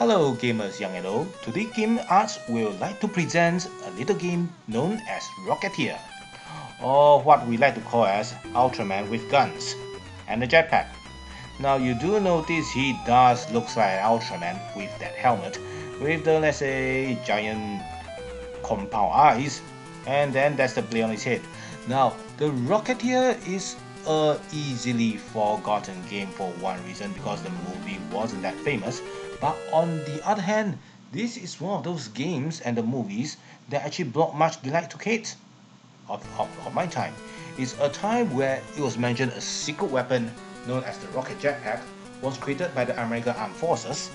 Hello gamers young and old, today Game Arts will like to present a little game known as Rocketeer, or what we like to call as Ultraman with guns, and a jetpack. Now you do notice he does looks like an Ultraman with that helmet, with the let's say giant compound eyes, and then that's the blade on his head. Now the Rocketeer is a easily forgotten game for one reason because the movie wasn't that famous. But on the other hand, this is one of those games and the movies that actually brought much delight to kids of my time. It's a time where it was mentioned a secret weapon known as the rocket jetpack was created by the American Armed Forces,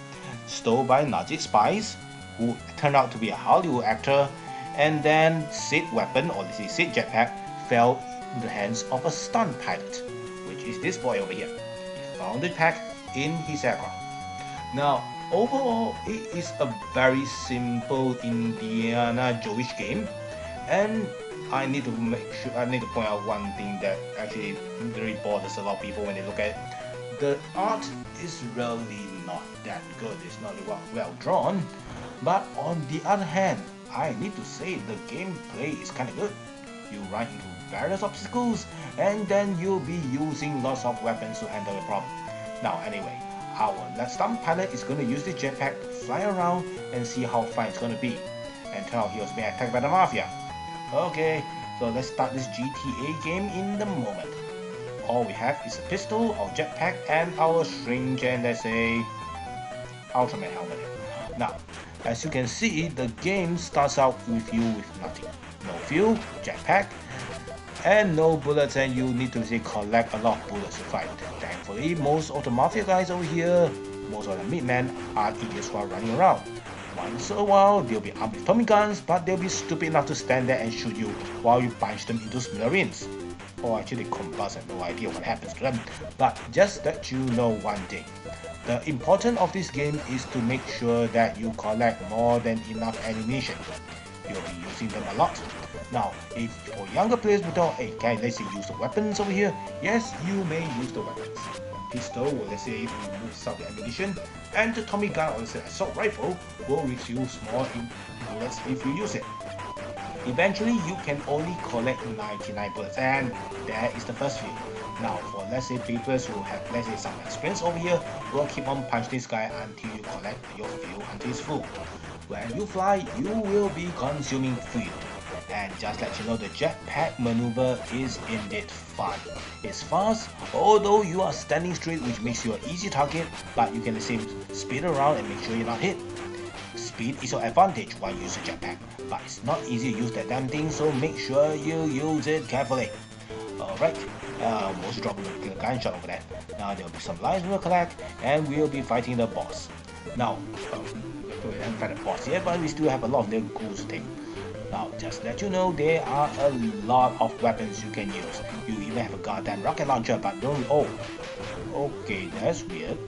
stole by Nazi spies who turned out to be a Hollywood actor, and then said weapon or let's say said jetpack fell in the hands of a stunt pilot, which is this boy over here. He found the pack in his aircraft. Now, overall, it is a very simple Indiana Jones game, and I need to point out one thing that actually really bothers a lot of people when they look at it. The art is really not that good. It's not well drawn, but on the other hand, I need to say the gameplay is kind of good. You run into various obstacles, and then you'll be using lots of weapons to handle the problem. Now, anyway, our stunt pilot is going to use the jetpack to fly around and see how far it's going to be. And turn out he was being attacked by the mafia. Okay, so let's start this GTA game in the moment. All we have is a pistol, our jetpack, and our strange and let's say Ultraman helmet. Now, as you can see, the game starts out with you with nothing. No fuel, jetpack, and no bullets, and you need to say collect a lot of bullets to fight. Thankfully, most of the mafia guys over here, most of the meatmen are idiots while running around. Once in a while, they'll be armed with Tommy guns, but they'll be stupid enough to stand there and shoot you while you punch them into smithereens. Or actually combust, I have no idea what happens to them. But just let you know one thing. The importance of this game is to make sure that you collect more than enough ammunition. You'll be using them a lot. Now, if for younger players we thought, hey, can let's say use the weapons over here? Yes, you may use the weapons. Pistol will let's say remove some of the ammunition, and the Tommy gun or let's say assault rifle will reduce more in bullets if you use it. Eventually, you can only collect 99 bullets, and that is the first few. Now, for let's say people who have let's say some experience over here, will keep on punching this guy until you collect your fuel until it's full. When you fly, you will be consuming fuel. And just let you know, the jetpack maneuver is indeed fun. It's fast, although you are standing straight, which makes you an easy target, but you can let's say speed around and make sure you're not hit. Speed is your advantage while you use a jetpack, but it's not easy to use that damn thing, so make sure you use it carefully. Alright, most drop a gunshot over there. Now there will be some lives we'll collect, and we'll be fighting the boss. Now, we haven't fight the boss yet, but we still have a lot of little cool things. Now, just let you know, there are a lot of weapons you can use. You even have a goddamn rocket launcher, but don't. Oh, okay, that's weird.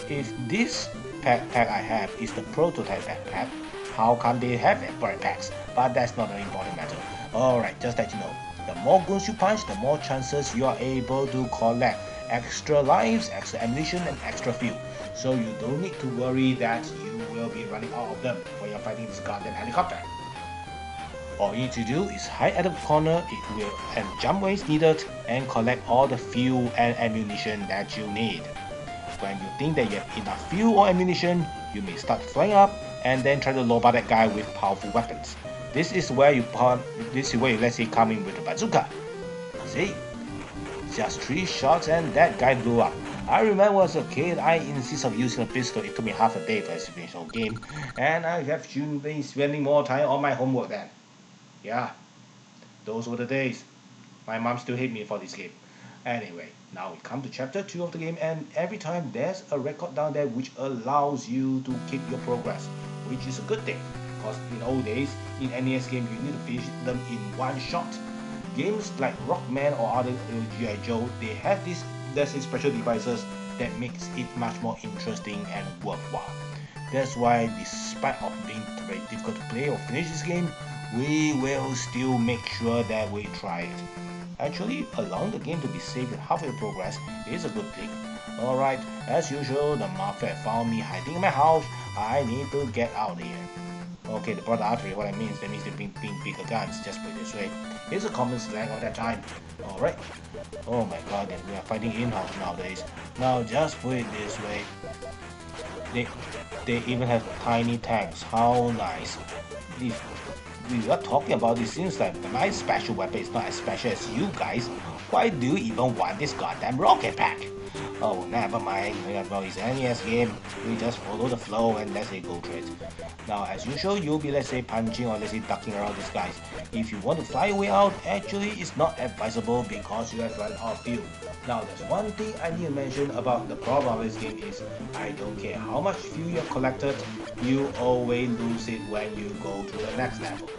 If this backpack I have is the prototype backpack, how come they have backpacks? But that's not an important matter. Alright, just let you know, the more guns you punch, the more chances you are able to collect extra lives, extra ammunition, and extra fuel. So you don't need to worry that you will be running out of them when you're fighting this goddamn helicopter. All you need to do is hide at the corner and jump when it's needed and collect all the fuel and ammunition that you need. When you think that you have enough fuel or ammunition, you may start flying up and then try to lob that guy with powerful weapons. This is where you let's say come in with a bazooka. See? Just 3 shots and that guy blew up. I remember as a kid, I insist on using a pistol. It took me half a day to finish the whole game, and I have been spending more time on my homework then. Yeah, those were the days. My mom still hates me for this game. Anyway, now we come to chapter 2 of the game, and every time there's a record down there which allows you to keep your progress, which is a good thing, because in old days, in NES game, you need to finish them in one shot. Games like Rockman or other G.I. Joe, they have these let's say special devices that makes it much more interesting and worthwhile. That's why despite of being very difficult to play or finish this game, we will still make sure that we try it. Actually, allowing the game to be saved with half of the progress is a good thing. Alright, as usual, the mafia found me hiding in my house I need to get out of here. Okay, the broad artery, what I mean is that means they being bigger guns, just put it this way. It's a common slang of that time. Alright. Oh my god, then we are fighting in-house nowadays. Now just put it this way. They they even have tiny tanks. How nice. If we are talking about it, seems like my special weapon is not as special as you guys. Why do you even want this goddamn rocket pack? Oh, never mind. Well, it's an NES game. We just follow the flow and let's say go through it. Now, as usual, you'll be, let's say, punching or let's say ducking around these guys. If you want to fly away out, actually, it's not advisable because you have run out of fuel. Now, there's one thing I need to mention about the problem of this game is I don't care how much fuel you have collected, you always lose it when you go to the next level.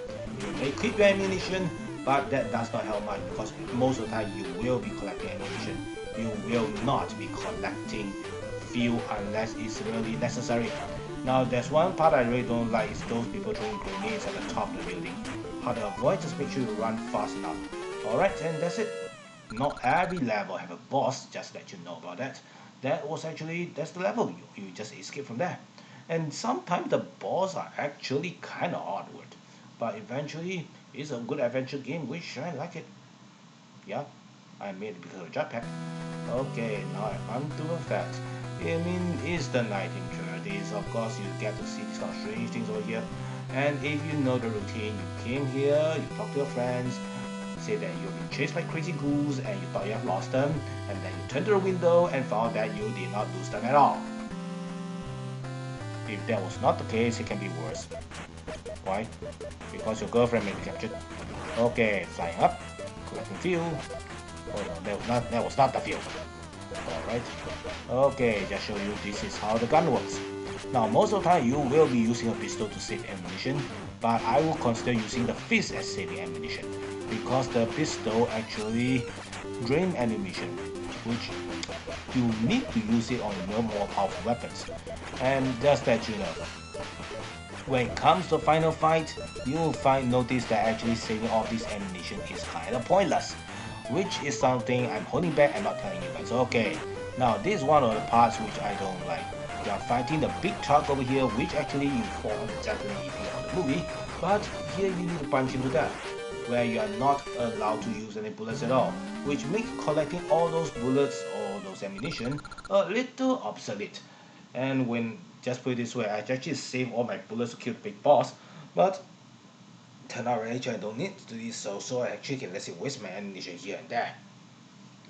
You may keep your ammunition, but that does not help much because most of the time you will be collecting ammunition. You will not be collecting fuel unless it's really necessary. Now there's one part I really don't like is those people throwing grenades at the top of the building. How to avoid, just make sure you run fast enough. Alright, and that's it. Not every level have a boss, just let you know about that. That's the level, you just escape from there. And sometimes the boss are actually kinda awkward. But eventually, it's a good adventure game, which I like it. Yeah, I made it because of jetpack. Okay, now I come to the fact. I mean, it's the 1930s. Of course, you get to see these kind of strange things over here. And if you know the routine, you came here, you talk to your friends, say that you've been chased by crazy ghouls and you thought you have lost them, and then you turn to the window and found that you did not lose them at all. If that was not the case, it can be worse. Why? Because your girlfriend may be captured. Okay, flying up, collecting fuel. Oh no, that was not the fuel. Alright. Okay, just show you this is how the gun works. Now most of the time you will be using a pistol to save ammunition, but I will consider using the fist as saving ammunition because the pistol actually drains ammunition, which you need to use it on your more powerful weapons. And just that you know, when it comes to final fight, you will notice that actually saving all this ammunition is kinda pointless, which is something I'm holding back and not telling you guys. Okay, now this is one of the parts which I don't like. You are fighting the big truck over here, which actually you form exactly if you on the movie, but here you need to punch him to death, where you are not allowed to use any bullets at all, which makes collecting all those bullets or those ammunition a little obsolete. And when, just put it this way, I actually save all my bullets to kill the big boss, but turn out actually I don't need to do this, so I actually can let's say waste my ammunition here and there.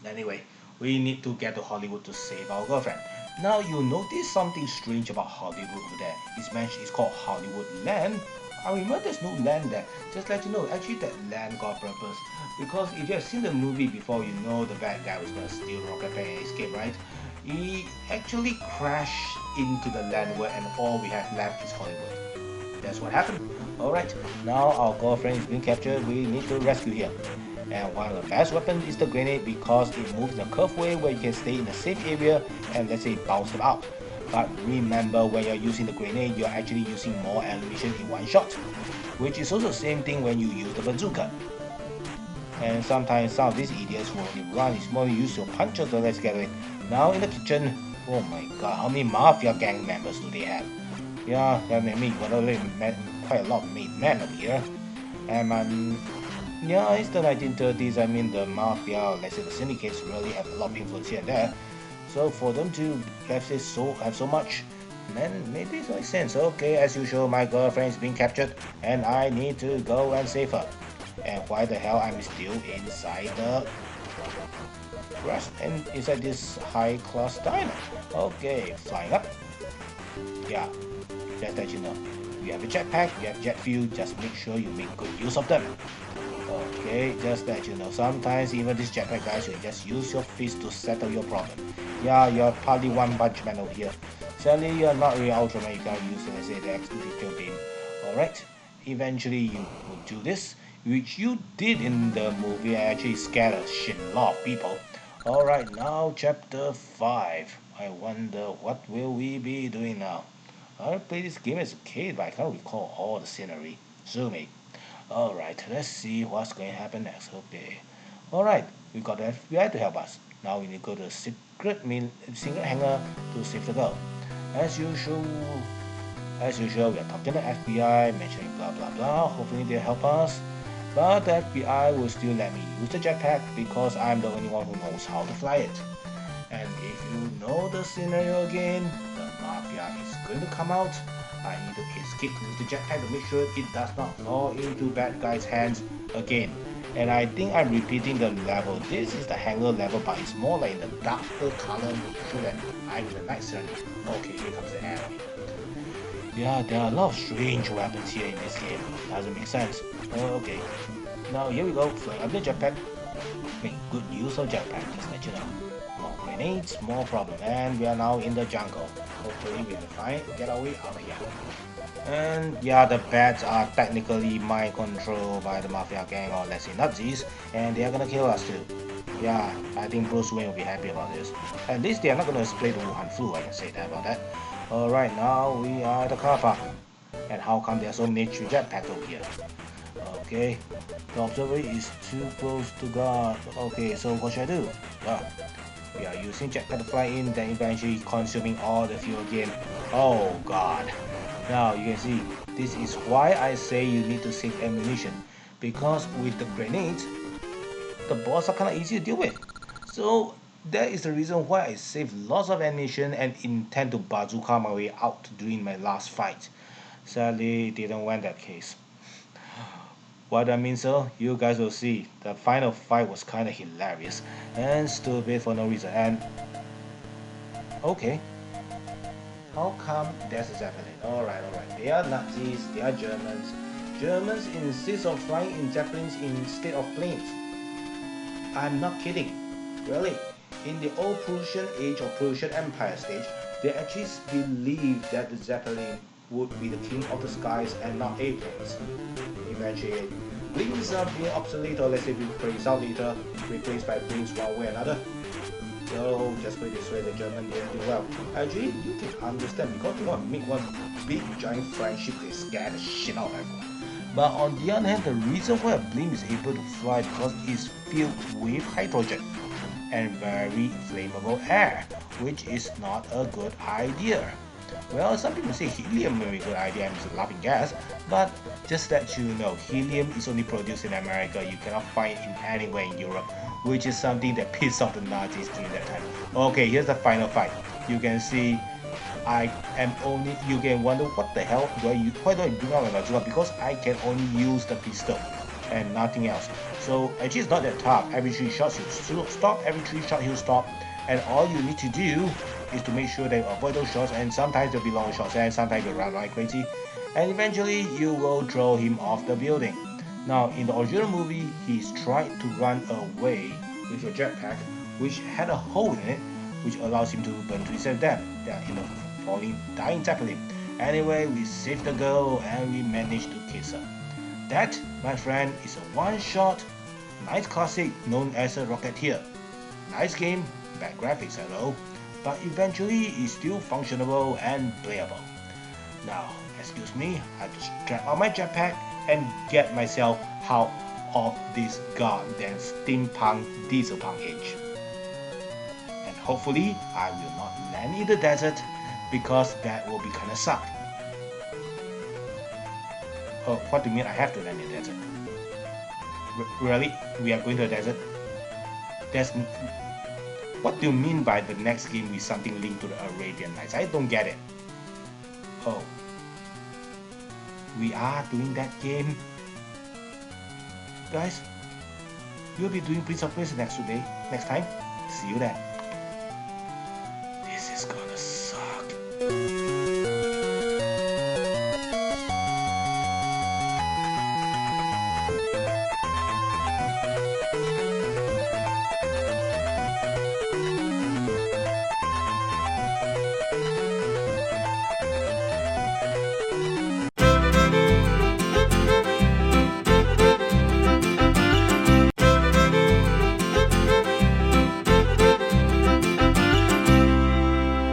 Anyway, we need to get to Hollywood to save our girlfriend. Now you notice something strange about Hollywood over there. It's called Hollywood Land. I remember there's no land there. Just let you know, actually that land got purpose. Because if you have seen the movie before, you know the bad guy was gonna steal Rocket and escape, right? He actually crashed into the land where and all we have left is Hollywood. That's what happened. Alright, now our girlfriend is being captured. We need to rescue her. And one of the best weapons is the grenade because it moves in a curved way where you can stay in a safe area and let's say bounce them out. But remember, when you're using the grenade, you're actually using more ammunition in one shot, which is also the same thing when you use the bazooka. And sometimes some of these idiots who only run is more use your punches, so let's get it. Now in the kitchen, oh my god, how many mafia gang members do they have? Yeah, that made me quite a lot of made men over here. And yeah, it's the 1930s. I mean, the mafia, let's say the syndicates, really have a lot of influence here and there. So for them to let's say have so much, then maybe it makes sense. Okay, as usual, my girlfriend is being captured, and I need to go and save her. And why the hell I'm still inside the and inside this high-class diner? Okay, flying up. Yeah, just that you know, you have a jetpack, you have jet fuel. Just make sure you make good use of them. Okay, just that you know, sometimes even these jetpack guys will just use your fist to settle your problem. Yeah, you're partly one punch man over here. Sadly, you're not really Ultraman, you can't use, let's say, the execute game. Alright, eventually you will do this, which you did in the movie. I actually scared a shit lot of people. Alright, now chapter 5. I wonder what will we be doing now. I played this game as a kid, but I can't recall all the scenery. Zoom. Alright, let's see what's going to happen next. Okay. Alright, we got the FBI to help us. Now we need to go to the secret hangar to save the girl. As usual, As usual, we are talking to the FBI, mentioning blah blah blah. Hopefully they'll help us. But the FBI will still let me use the jetpack because I'm the only one who knows how to fly it. And if you know the scenario again, the mafia is going to come out. I need to escape with the jetpack to make sure it does not fall into bad guys' hands again. And I think I'm repeating the level. This is the hangar level, but it's more like the darker color, making sure that I'm in the night scenario. Okay, here comes the enemy. Yeah, there are a lot of strange weapons here in this game. Doesn't make sense. Okay. Now here we go. Fly up the jetpack. Make good use of jetpack, just let you know. More grenades, more problem. And we are now in the jungle. Hopefully we can get our way out of here. And yeah, the bats are technically mind controlled by the mafia gang, or let's say Nazis, and they are gonna kill us too. Yeah, I think Bruce Wayne will be happy about this. At least they are not gonna spray the Wuhan flu, I can say that about that. Alright, now we are at the car park. And how come there are so many jetpacks over here? Okay, the observer is too close to guard. Okay, so what should I do? Well, we are using jetpack to fly in, then eventually consuming all the fuel again. Oh god. Now you can see, this is why I say you need to save ammunition. Because with the grenades, the boss are kinda easy to deal with. So that is the reason why I save lots of ammunition and intend to bazooka my way out during my last fight. Sadly, it didn't win that case. What I mean, so you guys will see. The final fight was kinda hilarious and stupid for no reason. And okay, how come there's a Zeppelin? Alright. They are Nazis, they are Germans. Germans insist on flying in Zeppelins instead of planes. I'm not kidding. Really. In the old Prussian age or Prussian Empire stage, they actually believed that the Zeppelin would be the king of the skies and not airplanes. Eventually, planes are being obsolete, or let's say replaced out later, replaced by planes one way or another. So just put it this way, the German didn't do well. Actually, you can understand because they want to make one big giant flying ship, they scare the shit out of everyone. But on the other hand, the reason why a blimp is able to fly because it's filled with hydrogen and very flammable air, which is not a good idea. Well, some people say helium may be a good idea, and it's a laughing gas, but just let you know, helium is only produced in America. You cannot find it anywhere in Europe, which is something that pissed off the Nazis during that time. Okay, here's the final fight. You can see you can wonder what the hell why don't I bring out my bazooka, because I can only use the pistol and nothing else. So actually it's not that tough. Every 3 shots you stop, every 3 shots he'll stop, and all you need to do is to make sure that you avoid those shots, and sometimes there'll be long shots and sometimes you'll run like crazy, and eventually you will throw him off the building. Now in the original movie, he's tried to run away with a jetpack which had a hole in it, which allows him to burn to his death in a dying Zeppelin. Anyway, we saved the girl and we managed to kiss her. That, my friend, is a one-shot, nice classic known as a Rocketeer. Nice game, bad graphics, hello, but eventually it's still functionable and playable. Now, excuse me, I have to strap on my jetpack and get myself out of this goddamn steampunk diesel punk age. And hopefully, I will not land in the desert, because that will be kinda suck. Oh, what do you mean I have to land in the desert? Really? We are going to the desert? What do you mean by the next game with something linked to the Arabian Nights? I don't get it. Oh. We are doing that game? Guys, we'll be doing Prince of Persia next time. See you then. This is gonna suck.